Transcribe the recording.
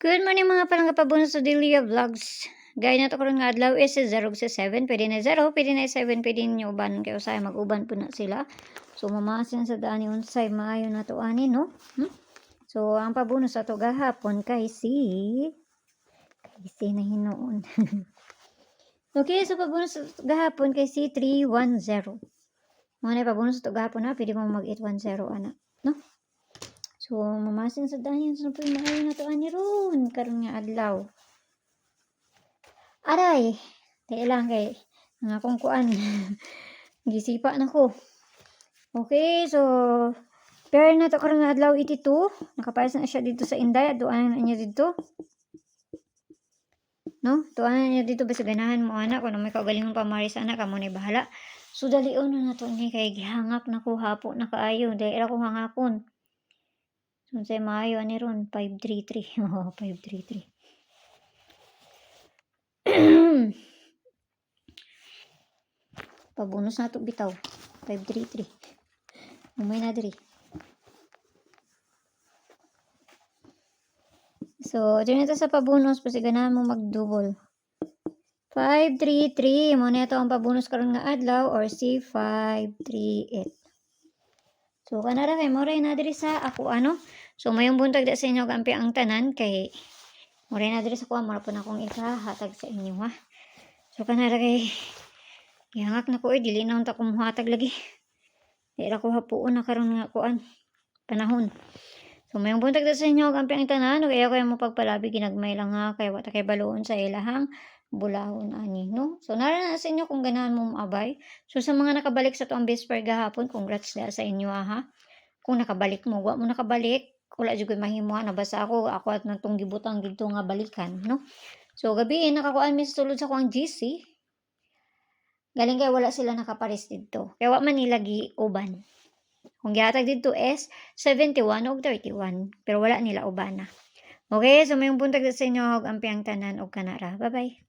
Good morning mga palangga pabuno sa Delia Vlogs. Gaya na to karon nga adlaw is 0 sa 7, pwede na 0, pwede na 7, pwede niyo uban kay usay mag-uban po na sila. So mamasin sa daan ni unsay maayo na to ani no. So ang pabuno sa to gahapon kay si na hinuon. Okay, so pabuno sa gahapon kay si 310. Mo na pabuno sa to gahapon na pwede mo mag 810 ana, no? So, mamasin sa dahin sa po maayo na to ani ron karon nga adlaw. Aray, tayo lang kay nga akong kuan. Gisipa na ko. Okay, so pair na to karon nga adlaw 82. Nakapayas na siya dito sa Inday, duan na niya dito. No? Duan na niya dito basta ganahan mo ana kung may kaugalingon pa maris ana kamo ni bahala. So dalion na to ni kay gihangak na ko hapo na kaayo, dahil ako hangakon. Unsay maayo ani ron 533. Oh, 533. Pabonus na to bitaw. 533. Umay na diri. So, dito na sa pabonus kasi ganahan mo mag-double. 533 mo na ito ang pabonus karon nga adlaw or C538. So, kanara kay mo rin na diri sa ako ano. So, mayong buntag da sa inyo gampi ang tanan kay mo rin na diri sa kuha. Mara po na akong ikahatag sa inyo ha. So, kanara kay gihangak na ko dili na unta ko muhatag lagi. Dira ko hapuon na karon nga kuan panahon. So, mayong buntag da sa inyo gampi ang tanan. Kaya ko mo pagpalabi ginagmay lang ha. Kaya wata kay baluon sa ilahang bulahon ani no. So nara na sa inyo kung ganahan mo maabay. So sa mga nakabalik sa tuang Vesper gahapon, congrats da sa inyo ha. Kung nakabalik mo, wa mo nakabalik, wala jud koy mahimo na basta ako at natong gibutang dito nga balikan no. So gabi nakakuan mi sulod sa kuang GC. Galing kay wala sila nakapares dito. Kaya wa man nila gi-uban. Kung gihatag dito is 71 o 31, pero wala nila ubana. Okay, so mayong buntag sa inyo og ampiang tanan og kanara. Bye-bye.